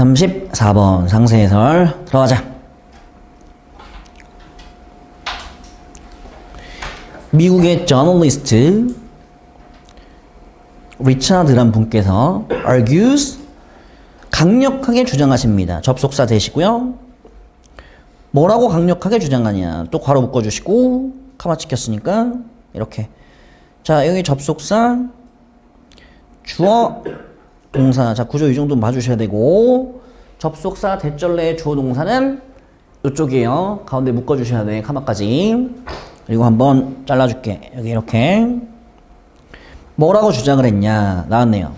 34번 상세해설 들어가자. 미국의 저널리스트 리차드란 분께서 argues 강력하게 주장하십니다. 접속사 되시고요. 뭐라고 강력하게 주장하냐. 또 괄호 묶어주시고 카마 찍혔으니까 이렇게. 자, 여기 접속사 주어 동사. 자, 구조 이 정도 봐주셔야 되고 접속사 대절내의 주어 동사는 이쪽이에요. 가운데 묶어주셔야 돼. 카마까지. 그리고 한번 잘라줄게. 여기 이렇게. 뭐라고 주장을 했냐. 나왔네요.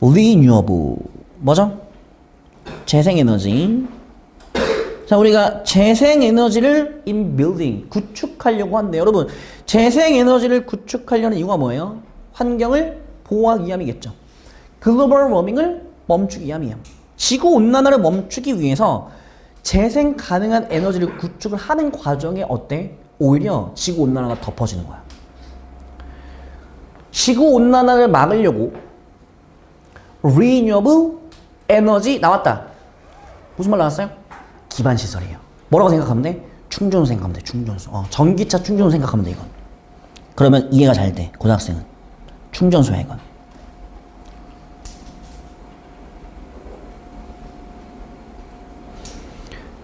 Renewable. 뭐죠? 재생에너지. 자, 우리가 재생에너지를 in building. 구축하려고 한대요. 여러분, 재생에너지를 구축하려는 이유가 뭐예요? 환경을 보호하기 위함이겠죠. 글로벌 워밍을 멈추기 위함이에요. 지구온난화를 멈추기 위해서 재생 가능한 에너지를 구축을 하는 과정에 어때? 오히려 지구온난화가 덮어지는 거야. 지구온난화를 막으려고 Renewable 에너지 나왔다. 무슨 말 나왔어요? 기반시설이에요. 뭐라고 생각하면 돼? 충전소 생각하면 돼. 충전소. 전기차 충전소 생각하면 돼. 이건. 그러면 이해가 잘 돼. 고등학생은. 충전소야 이건.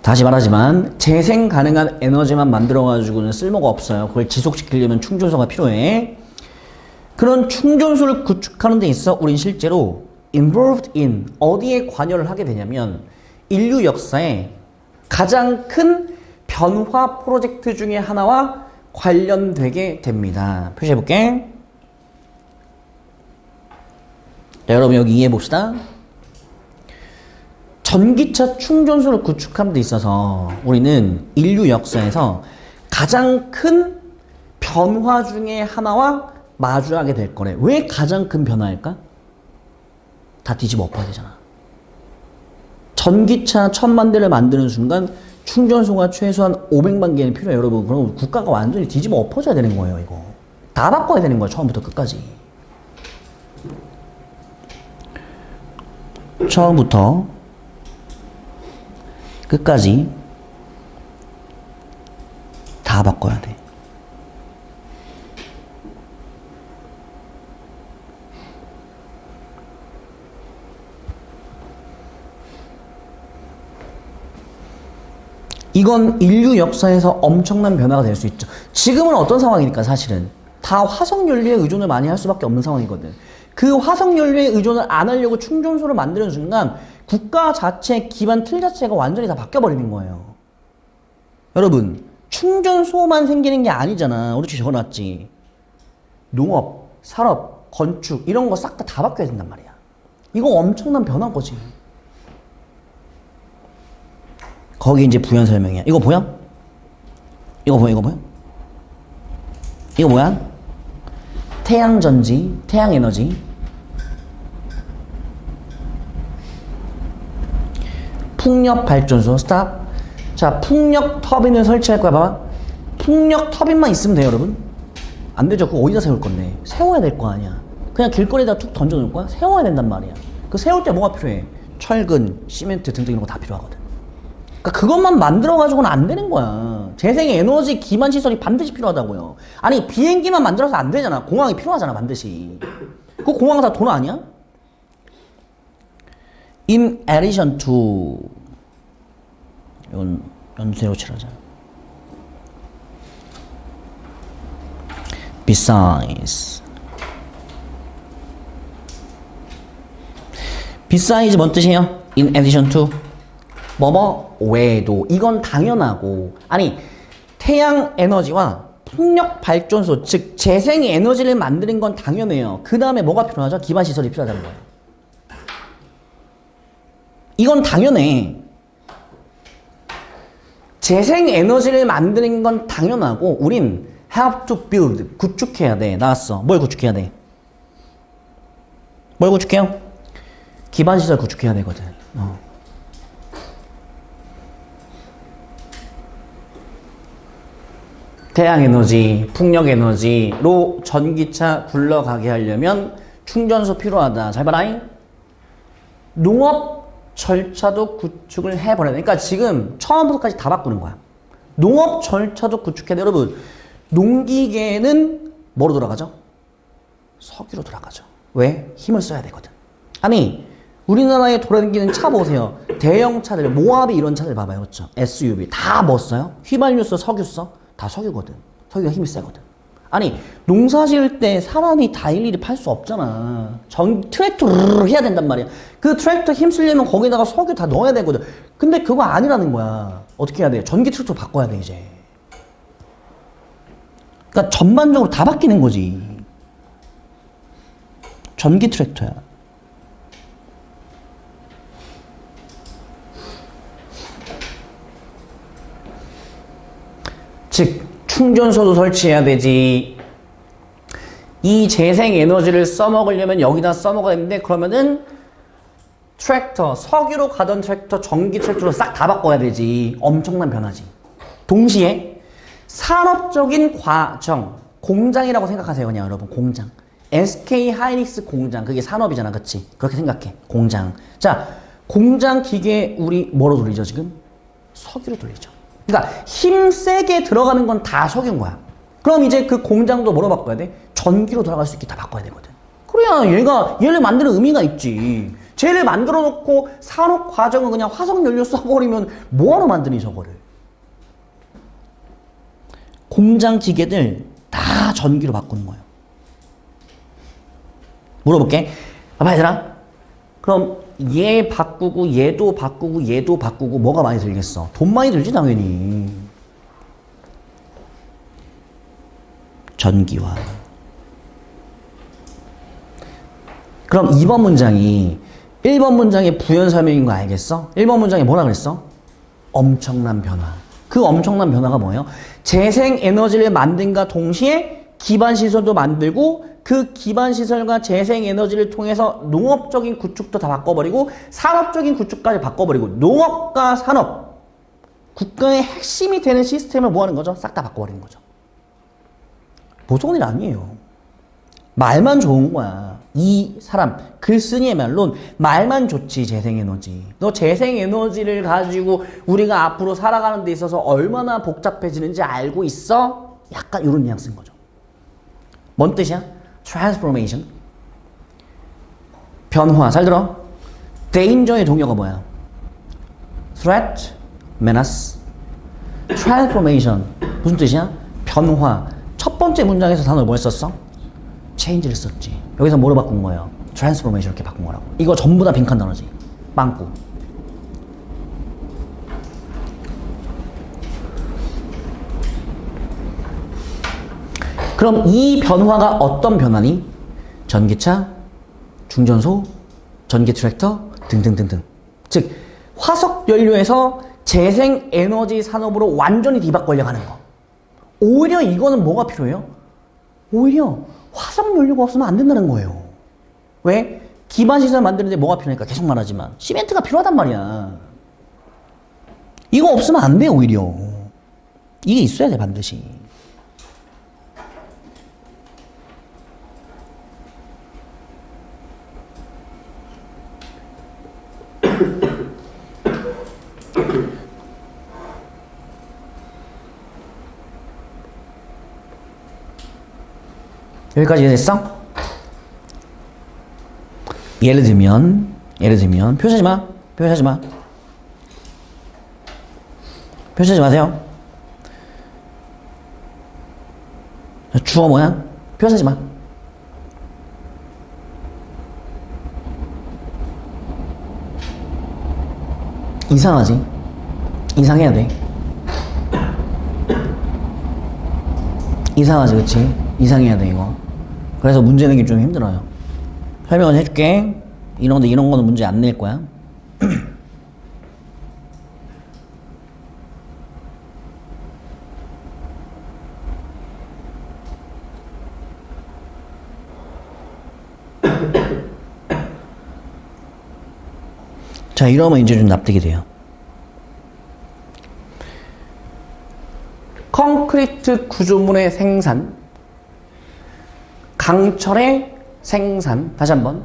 다시 말하지만 재생 가능한 에너지만 만들어가지고는 쓸모가 없어요. 그걸 지속시키려면 충전소가 필요해. 그런 충전소를 구축하는 데 있어 우린 실제로 involved in 어디에 관여를 하게 되냐면 인류 역사에 가장 큰 변화 프로젝트 중에 하나와 관련되게 됩니다. 표시해볼게. 자, 여러분 여기 이해해봅시다. 전기차 충전소를 구축하는 데 있어서 우리는 인류 역사에서 가장 큰 변화 중에 하나와 마주하게 될 거래. 왜 가장 큰 변화일까? 다 뒤집어 엎어야 되잖아. 전기차 1000만 대를 만드는 순간 충전소가 최소한 500만 개는 필요해요. 여러분, 그럼 국가가 완전히 뒤집어 엎어져야 되는 거예요. 이거 다 바꿔야 되는 거예요. 처음부터 끝까지. 처음부터 끝까지 다 바꿔야 돼. 이건 인류 역사에서 엄청난 변화가 될 수 있죠. 지금은 어떤 상황이니까 사실은 다 화석연료에 의존을 많이 할 수밖에 없는 상황이거든. 그 화석연료에 의존을 안 하려고 충전소를 만드는 순간 국가 자체 기반 틀 자체가 완전히 다 바뀌어버리는 거예요. 여러분, 충전소만 생기는 게 아니잖아. 우리 적어놨지. 농업, 산업, 건축 이런 거 싹 다 바뀌어야 된단 말이야. 이거 엄청난 변화인 거지. 거기 이제 부연 설명이야. 이거 보여? 이거 보여? 이거 보여? 이거 뭐야? 태양전지, 태양에너지. 풍력발전소, 스탑. 자, 풍력 터빈을 설치할 거야, 봐봐. 풍력 터빈만 있으면 돼요, 여러분. 안 되죠. 그거 어디다 세울 건데? 세워야 될 거 아니야. 그냥 길거리에다 툭 던져놓을 거야? 세워야 된단 말이야. 그 세울 때 뭐가 필요해? 철근, 시멘트 등등 이런 거 다 필요하거든. 그러니까 그것만 만들어가지고는 안 되는 거야. 재생에너지 기반시설이 반드시 필요하다고요. 아니, 비행기만 만들어서 안 되잖아. 공항이 필요하잖아, 반드시. 그 공항 다 돈 아니야? In addition to 이건 연세로 칠하자. Besides Besides 뭔 뜻이에요? In addition to 뭐뭐 외에도. 이건 당연하고. 아니, 태양에너지와 풍력발전소 즉 재생에너지를 만드는 건 당연해요. 그 다음에 뭐가 필요하죠? 기반시설이 필요하다는 거예요. 이건 당연해. 재생에너지를 만드는 건 당연하고 우린 have to build 구축해야 돼. 나왔어. 뭘 구축해야 돼? 뭘 구축해요? 기반시설 구축해야 되거든. 태양에너지, 풍력에너지로 전기차 굴러가게 하려면 충전소 필요하다. 잘 봐라잉. 농업 절차도 구축을 해버려야 돼. 그러니까 지금 처음부터까지 다 바꾸는 거야. 농업 절차도 구축해야 돼. 여러분, 농기계는 뭐로 돌아가죠? 석유로 돌아가죠. 왜? 힘을 써야 되거든. 아니, 우리나라에 돌아다니는 차 보세요. 대형 차들, 모하비 이런 차들 봐봐요. 그렇죠? SUV. 다 뭐 써요? 휘발유 써, 석유 써? 다 석유거든. 석유가 힘이 세거든. 아니, 농사 지을 때 사람이 다 일일이 팔 수 없잖아. 트랙터 해야 된단 말이야. 그 트랙터 힘 쓰려면 거기다가 석유 다 넣어야 되거든. 근데 그거 아니라는 거야. 어떻게 해야 돼? 전기 트랙터 바꿔야 돼, 이제. 그러니까 전반적으로 다 바뀌는 거지. 전기 트랙터야. 즉, 충전소도 설치해야 되지. 이 재생에너지를 써먹으려면 여기다 써먹어야 되는데, 그러면은 트랙터, 석유로 가던 트랙터, 전기 트랙터로 싹 다 바꿔야 되지. 엄청난 변화지. 동시에 산업적인 과정, 공장이라고 생각하세요. 그냥 여러분, 공장. SK 하이닉스 공장, 그게 산업이잖아. 그치? 그렇게 생각해. 공장. 자, 공장 기계 우리 뭐로 돌리죠, 지금? 석유로 돌리죠. 그러니까 힘 세게 들어가는 건 다 석유인 거야. 그럼 이제 그 공장도 뭐로 바꿔야 돼? 전기로 돌아갈 수 있게 다 바꿔야 되거든. 그래야 얘를 만드는 의미가 있지. 쟤를 만들어 놓고 산업 과정은 그냥 화석연료 써버리면 뭐하러 만드니 저거를. 공장 기계들 다 전기로 바꾸는 거예요. 물어볼게. 봐봐 얘들아. 그럼 얘 바꾸고 얘도 바꾸고 얘도 바꾸고 뭐가 많이 들겠어? 돈 많이 들지 당연히. 전기와. 그럼 2번 문장이 1번 문장의 부연 설명인 거 알겠어? 1번 문장에 뭐라 그랬어? 엄청난 변화. 그 엄청난 변화가 뭐예요? 재생에너지를 만든과 동시에 기반시설도 만들고 그 기반시설과 재생에너지를 통해서 농업적인 구축도 다 바꿔버리고 산업적인 구축까지 바꿔버리고 농업과 산업, 국가의 핵심이 되는 시스템을 뭐 하는 거죠? 싹 다 바꿔버리는 거죠. 보통 일 아니에요. 말만 좋은 거야. 이 사람, 글쓴이의 말론 말만 좋지. 재생에너지. 너 재생에너지를 가지고 우리가 앞으로 살아가는 데 있어서 얼마나 복잡해지는지 알고 있어? 약간 이런 뉘앙스인 거죠. 뭔 뜻이야? transformation. 변화. 잘 들어. danger의 동요가 뭐야? threat, menace. transformation. 무슨 뜻이야? 변화. 첫 번째 문장에서 단어를 뭘 썼어? change를 썼지. 여기서 뭐로 바꾼 거예요? transformation 이렇게 바꾼 거라고. 이거 전부 다 빈칸 단어지. 빵꾸. 그럼 이 변화가 어떤 변화니? 전기차, 충전소, 전기 트랙터 등등등등. 즉 화석연료에서 재생에너지 산업으로 완전히 뒤바꾸려 하는 거. 오히려 이거는 뭐가 필요해요? 오히려 화석연료가 없으면 안 된다는 거예요. 왜? 기반시설 만드는데 뭐가 필요하니까 계속 말하지만 시멘트가 필요하단 말이야. 이거 없으면 안 돼. 오히려 이게 있어야 돼 반드시. 여기까지 이해됐어? 예를 들면 표시하지 마. 표시하지 마세요. 주어 뭐야? 표시하지 마. 이상하지? 이상해야 돼. 이상하지, 그치? 이상해야 돼, 이거. 그래서 문제 내기 좀 힘들어요. 설명을 해줄게. 이런 거는 문제 안 낼 거야. 자, 이러면 이제 좀 납득이 돼요. 콘크리트 구조물의 생산, 강철의 생산, 다시 한번.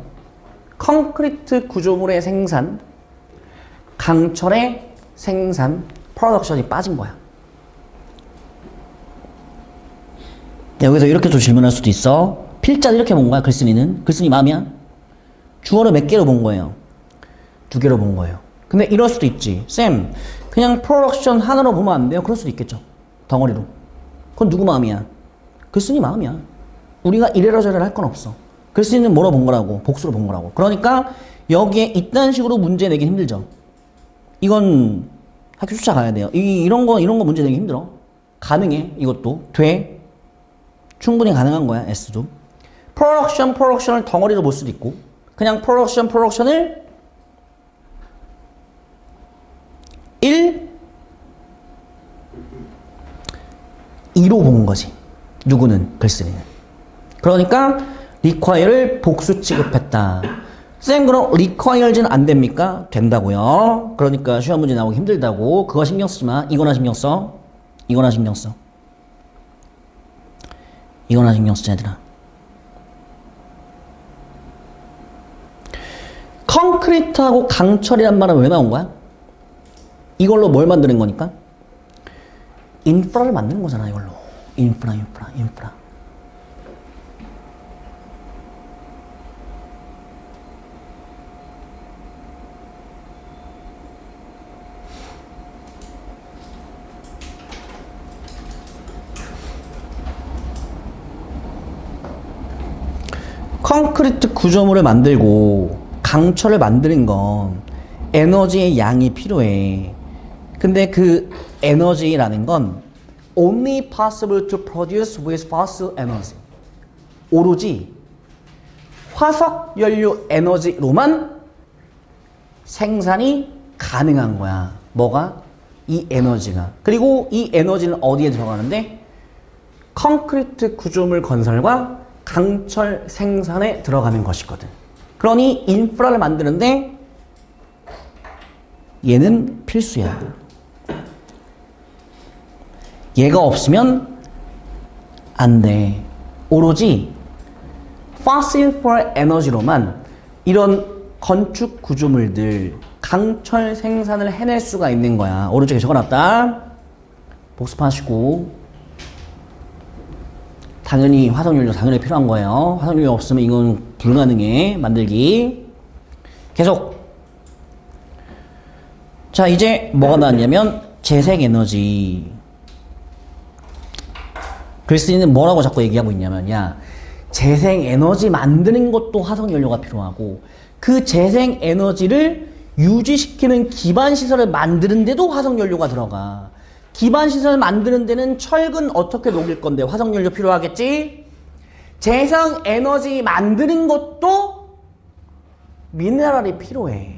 콘크리트 구조물의 생산, 강철의 생산, 프로덕션이 빠진 거야. 여기서 이렇게 또 질문할 수도 있어. 필자는 이렇게 본 거야, 글쓴이는. 글쓴이 마음이야? 주어를 몇 개로 본 거예요? 2개로 본 거예요. 근데 이럴 수도 있지. 쌤, 그냥 프로덕션 하나로 보면 안 돼요? 그럴 수도 있겠죠. 덩어리로. 그건 누구 마음이야? 글쓴이 마음이야. 우리가 이래라 저래라 할 건 없어. 글쓴이는 뭐로 본 거라고? 복수로 본 거라고. 그러니까 여기에 이딴 식으로 문제 내기 힘들죠. 이건 학교 쫓아가야 돼요. 이런 거 문제 내기 힘들어. 가능해. 이것도. 돼. 충분히 가능한 거야. S도. 프로덕션을 덩어리로 볼 수도 있고 그냥 프로덕션을 1, 2로 본 거지. 누구는? 글쓴이는. 그러니까 require를 복수 취급했다. 쌤 그럼 require는 안 됩니까? 된다고요. 그러니까 시험 문제 나오기 힘들다고. 그거 신경 쓰지 마. 이거나 신경 써. 이거나 신경 써. 이거나 신경 쓰자 얘들아. 콘크리트하고 강철이란 말은 왜 나온 거야? 이걸로 뭘 만드는 거니까? 인프라를 만드는 거잖아 이걸로. 인프라. 콘크리트 구조물을 만들고 강철을 만드는 건 에너지의 양이 필요해. 근데 그 에너지라는 건 only possible to produce with fossil energy. 오로지 화석 연료 에너지로만 생산이 가능한 거야. 뭐가? 이 에너지가. 그리고 이 에너지는 어디에 들어가는데? 콘크리트 구조물 건설과 강철 생산에 들어가는 것이거든. 그러니 인프라를 만드는데 얘는 필수야. 얘가 없으면 안 돼. 오로지 fossil for energy로만 이런 건축 구조물들 강철 생산을 해낼 수가 있는 거야. 오른쪽에 적어놨다. 복습하시고. 당연히 화석연료 당연히 필요한 거예요. 화석연료 없으면 이건 불가능해. 만들기. 계속. 자 이제 뭐가 나왔냐면 재생에너지. 글쓴이는 뭐라고 자꾸 얘기하고 있냐면 야 재생에너지 만드는 것도 화석연료가 필요하고 그 재생에너지를 유지시키는 기반시설을 만드는 데도 화석연료가 들어가. 기반시설 만드는 데는 철근 어떻게 녹일 건데 화석연료 필요하겠지? 재생에너지 만드는 것도 미네랄이 필요해.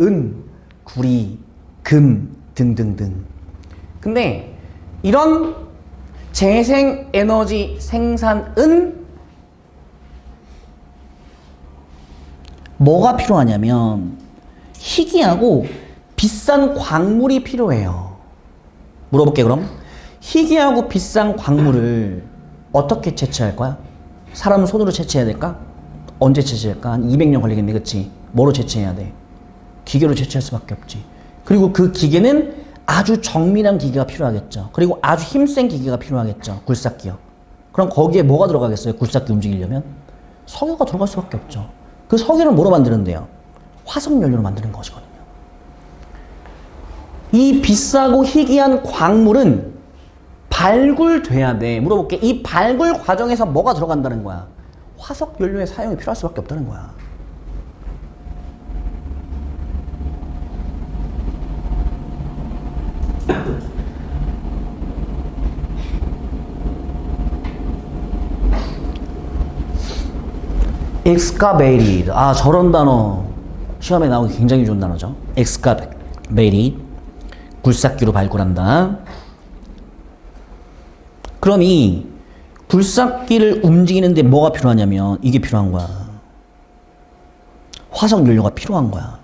은, 구리, 금 등등등. 근데 이런 재생에너지 생산은 뭐가 필요하냐면 희귀하고 비싼 광물이 필요해요. 물어볼게 그럼. 희귀하고 비싼 광물을 어떻게 채취할 거야? 사람 손으로 채취해야 될까? 언제 채취할까? 한 200년 걸리겠네 그치? 뭐로 채취해야 돼? 기계로 채취할 수밖에 없지. 그리고 그 기계는 아주 정밀한 기계가 필요하겠죠. 그리고 아주 힘센 기계가 필요하겠죠. 굴삭기요. 그럼 거기에 뭐가 들어가겠어요? 굴삭기 움직이려면? 석유가 들어갈 수밖에 없죠. 그 석유를 뭐로 만드는데요? 화석연료로 만드는 것이거든요. 이 비싸고 희귀한 광물은 발굴돼야 돼. 물어볼게. 이 발굴 과정에서 뭐가 들어간다는 거야? 화석연료의 사용이 필요할 수밖에 없다는 거야. excavated. 아, 저런 단어 시험에 나오기 굉장히 좋은 단어죠. excavated. 굴삭기로 발굴한다. 그럼 이 굴삭기를 움직이는데 뭐가 필요하냐면 이게 필요한 거야. 화석연료가 필요한 거야.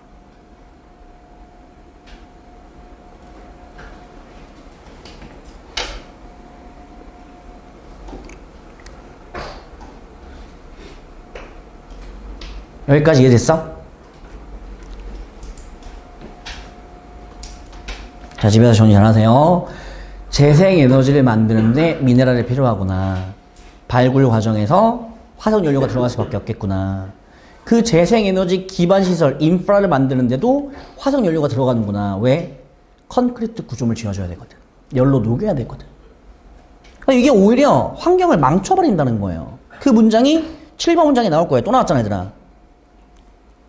여기까지 이해됐어? 자, 집에서 정리 잘하세요. 재생에너지를 만드는데 미네랄이 필요하구나. 발굴 과정에서 화석연료가 들어갈 수밖에 없겠구나. 그 재생에너지 기반시설, 인프라를 만드는데도 화석연료가 들어가는구나. 왜? 콘크리트 구조물 지어줘야 되거든. 열로 녹여야 되거든. 그러니까 이게 오히려 환경을 망쳐버린다는 거예요. 그 문장이 7번 문장에 나올 거예요. 또 나왔잖아, 얘들아.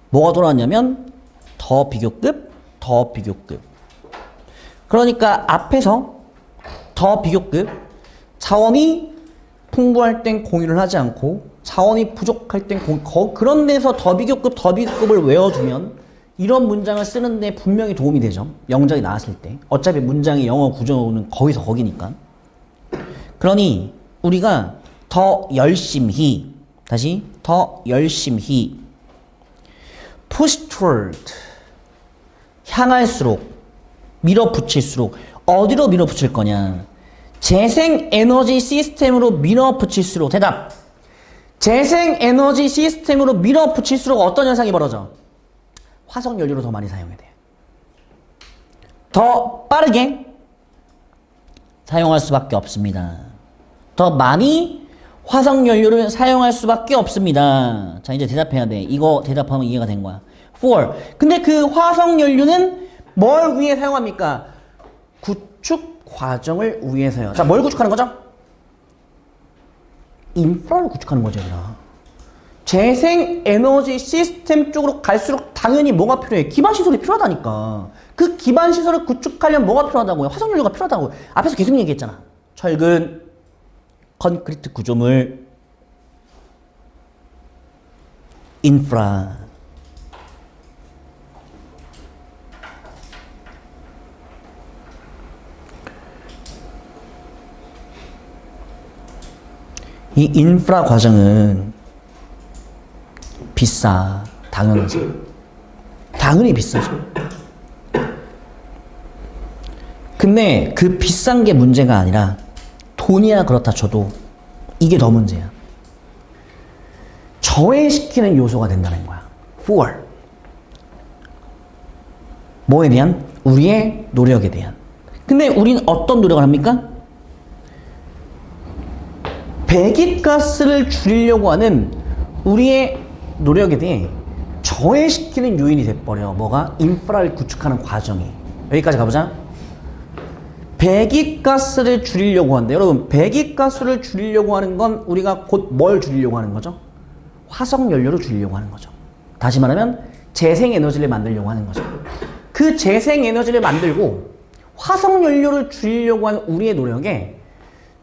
뭐가 또 나왔냐면 더 비교급, 더 비교급. 그러니까 앞에서 더 비교급, 자원이 풍부할 땐 공유를 하지 않고 자원이 부족할 땐 그런 데서 더 비교급, 더 비교급을 외워두면 이런 문장을 쓰는데 분명히 도움이 되죠. 영작이 나왔을 때. 어차피 문장의 영어 구조는 거기서 거기니까. 그러니 우리가 더 열심히, 다시 더 열심히 push toward, 향할수록, 밀어붙일수록 어디로 밀어붙일 거냐? 재생에너지 시스템으로 밀어붙일수록. 대답. 재생에너지 시스템으로 밀어붙일수록 어떤 현상이 벌어져? 화석연료를 더 많이 사용해야 돼. 더 빠르게 사용할 수밖에 없습니다. 더 많이 화석연료를 사용할 수밖에 없습니다. 자, 이제 대답해야 돼. 이거 대답하면 이해가 된 거야. 4. 근데 그 화석연료는 뭘 위해 사용합니까? 구축 과정을 위해서요. 자, 뭘 구축하는 거죠? 인프라를 구축하는 거죠, 얘들아. 재생에너지 시스템 쪽으로 갈수록 당연히 뭐가 필요해? 기반시설이 필요하다니까. 그 기반시설을 구축하려면 뭐가 필요하다고요? 화석연료가 필요하다고. 앞에서 계속 얘기했잖아. 철근, 콘크리트 구조물, 인프라. 이 인프라 과정은 비싸. 당연하지. 당연히 비싸죠. 근데 그 비싼 게 문제가 아니라 돈이야 그렇다 쳐도 이게 더 문제야. 저해시키는 요소가 된다는 거야. 4. 뭐에 대한? 우리의 노력에 대한. 근데 우린 어떤 노력을 합니까? 배기가스를 줄이려고 하는 우리의 노력에 대해 저해시키는 요인이 돼버려. 뭐가? 인프라를 구축하는 과정이. 여기까지 가보자. 배기가스를 줄이려고 한다. 여러분, 배기가스를 줄이려고 하는 건 우리가 곧 뭘 줄이려고 하는 거죠? 화석연료를 줄이려고 하는 거죠. 다시 말하면 재생에너지를 만들려고 하는 거죠. 그 재생에너지를 만들고 화석연료를 줄이려고 하는 우리의 노력에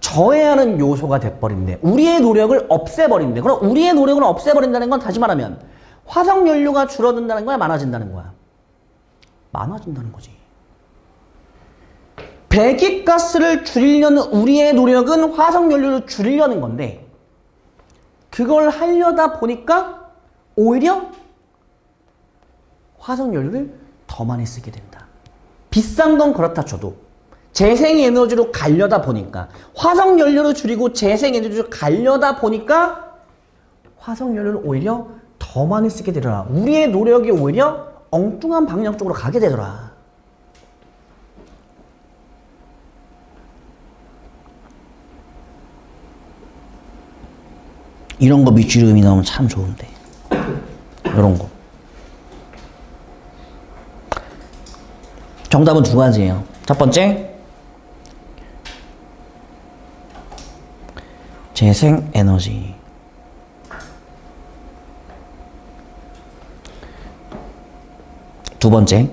저해하는 요소가 돼버린대. 우리의 노력을 없애버린대. 그럼 우리의 노력을 없애버린다는 건 다시 말하면 화석연료가 줄어든다는 거야, 많아진다는 거야? 많아진다는 거지. 배기가스를 줄이려는 우리의 노력은 화석연료를 줄이려는 건데 그걸 하려다 보니까 오히려 화석연료를 더 많이 쓰게 된다. 비싼 건 그렇다 쳐도 재생에너지로 가려다 보니까 화석연료를 줄이고 재생에너지로 가려다 보니까 화석연료를 오히려 더 많이 쓰게 되더라. 우리의 노력이 오히려 엉뚱한 방향 쪽으로 가게 되더라. 이런 거 밑줄 음이 나오면 참 좋은데. 이런 거. 정답은 두 가지예요. 첫 번째, 재생에너지. 두 번째,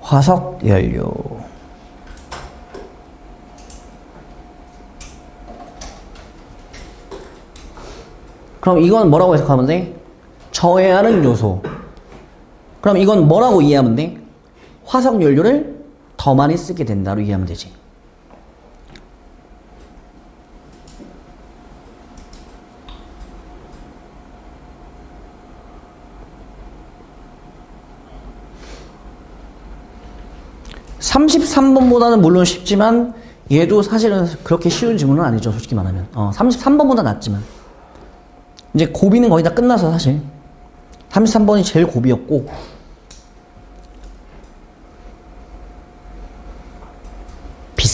화석연료. 그럼 이건 뭐라고 해석하면 돼? 저해하는 요소. 그럼 이건 뭐라고 이해하면 돼? 화석연료를 더 많이 쓰게 된다로 이해하면 되지. (33번보다는) 물론 쉽지만 얘도 사실은 그렇게 쉬운 지문은 아니죠. 솔직히 말하면 33번보다 낫지만 이제 고비는 거의 다 끝나서 사실 33번이 제일 고비였고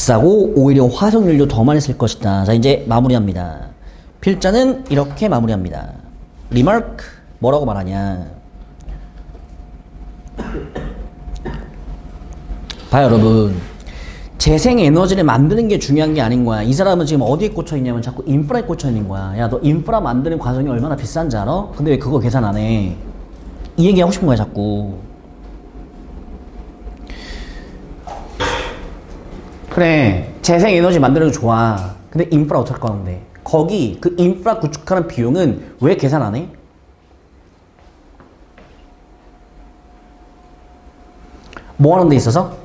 비싸고 오히려 화석연료 더 많이 쓸 것이다. 자, 이제 마무리합니다. 필자는 이렇게 마무리합니다. 리마크 뭐라고 말하냐. 봐요 여러분, 재생에너지를 만드는 게 중요한 게 아닌 거야. 이 사람은 지금 어디에 꽂혀 있냐면 자꾸 인프라에 꽂혀 있는 거야. 야, 너 인프라 만드는 과정이 얼마나 비싼지 알아? 근데 왜 그거 계산 안 해? 이 얘기 하고 싶은 거야 자꾸. 그래, 재생에너지 만드는 거 좋아. 근데 인프라 어떡할 건데? 거기 그 인프라 구축하는 비용은 왜 계산 안 해? 뭐 하는 데 있어서?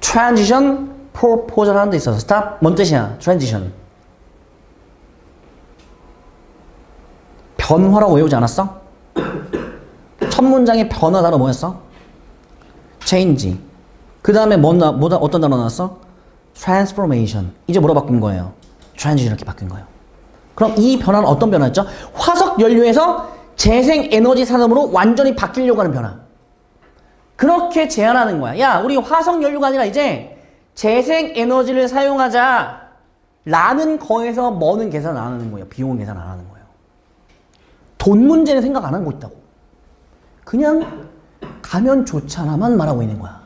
트랜지션 프로포절 하는 데 있어서. 스탑. 뭔 뜻이야? 트랜지션. 변화라고 외우지 않았어? 첫 문장의 변화 단어 뭐였어? change. 그 다음에 어떤 단어 나왔어? transformation. 이제 뭐로 바꾼 거예요? transition 이렇게 바뀐 거예요. 그럼 이 변화는 어떤 변화였죠? 화석 연료에서 재생 에너지 산업으로 완전히 바뀌려고 하는 변화. 그렇게 제안하는 거야. 야, 우리 화석 연료가 아니라 이제 재생 에너지를 사용하자 라는 거에서 뭐는 계산 안 하는 거예요. 비용은 계산 안 하는 거예요. 돈 문제는 생각 안 하고 있다고. 그냥 가면 좋잖아만 말하고 있는 거야.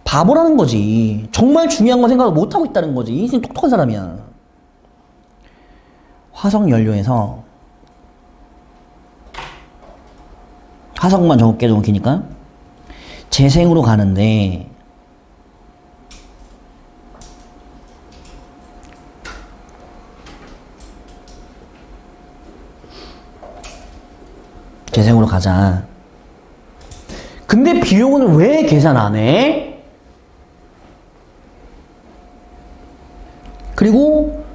바보라는 거지. 정말 중요한 거 생각을 못 하고 있다는 거지. 인생 똑똑한 사람이야. 화석 연료에서 화석만 적을게 좀 기니까 재생으로 가는데 재생으로 가자. 근데 비용은 왜 계산 안 해? 그리고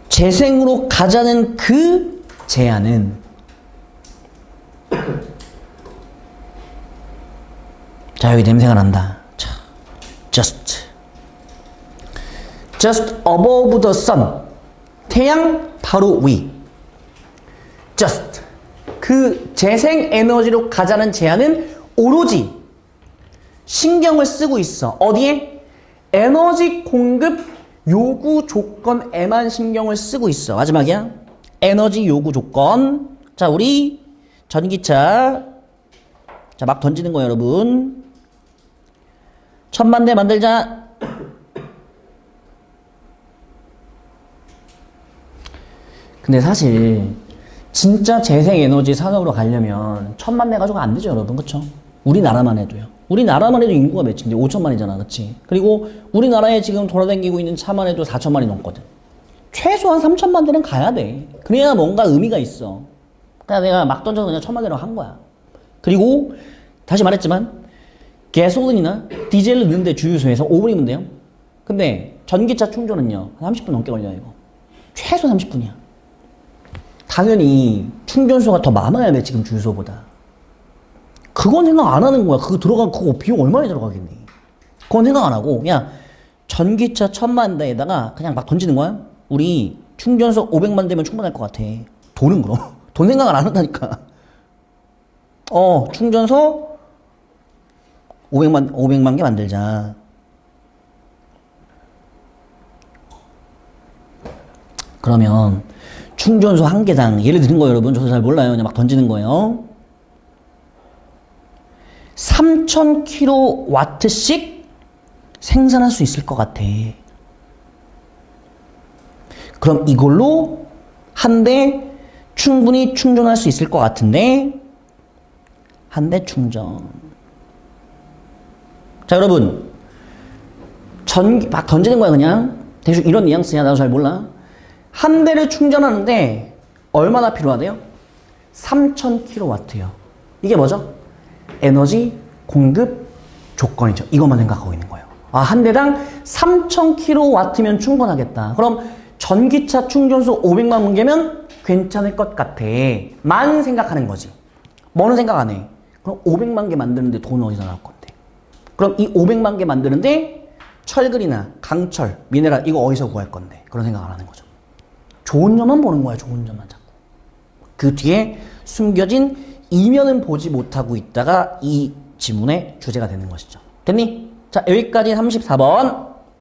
재생으로 가자는 그 제안은 자, 여기 냄새가 난다. 자, just above the sun. 태양 바로 위. just 그 재생 에너지로 가자는 제안은 오로지 신경을 쓰고 있어. 어디에? 에너지 공급 요구 조건에만 신경을 쓰고 있어. 마지막이야. 에너지 요구 조건. 자, 우리 전기차. 자, 막 던지는 거예요, 여러분. 1000만 대 만들자. 근데 사실 진짜 재생에너지 산업으로 가려면 1000만 대 가지고 안 되죠, 여러분. 그쵸? 우리나라만 해도요. 우리나라만 해도 인구가 몇인데 5천만이잖아, 그치? 그리고 우리나라에 지금 돌아다니고 있는 차만 해도 4천만이 넘거든. 최소한 3천만 대는 가야 돼. 그래야 뭔가 의미가 있어. 그냥 내가 막 던져서 그냥 1000만 대로 한 거야. 그리고 다시 말했지만 가솔린이나 디젤을 넣는데 주유소에서 5분이면 돼요. 근데 전기차 충전은요 한 30분 넘게 걸려요. 이거 최소 30분이야. 당연히 충전소가 더 많아야 돼, 지금 주유소보다. 그건 생각 안 하는 거야. 그거 들어간 그거 비용 얼마나 들어가겠니? 그건 생각 안 하고 그냥 전기차 1000만 대에다가 그냥 막 던지는 거야. 우리 충전소 500만 대면 충분할 것 같아. 돈은 그럼 돈 생각을 안 한다니까. 충전소 500만 개 만들자. 그러면 충전소 한 개당 예를 드는 거예요, 여러분. 저도 잘 몰라요. 그냥 막 던지는 거예요. 3000kW씩 생산할 수 있을 것 같아. 그럼 이걸로 한 대 충분히 충전할 수 있을 것 같은데 한 대 충전. 자, 여러분 전기 막 던지는 거야. 그냥 대충 이런 뉘앙스야. 나도 잘 몰라. 한 대를 충전하는데 얼마나 필요하대요? 3000kW요. 이게 뭐죠? 에너지 공급 조건이죠. 이것만 생각하고 있는 거예요. 한 대당 3000kW면 충분하겠다. 그럼 전기차 충전소 500만 개면 괜찮을 것 같아. 만 생각하는 거지. 뭐는 생각 안 해. 그럼 500만 개 만드는데 돈 어디서 나올 건데? 그럼 이 500만 개 만드는데 철근이나 강철, 미네랄 이거 어디서 구할 건데? 그런 생각 안 하는 거죠. 좋은 점만 보는 거야. 좋은 점만 자꾸. 그 뒤에 숨겨진 이면은 보지 못하고 있다가 이 지문의 주제가 되는 것이죠. 됐니? 자, 여기까지 34번.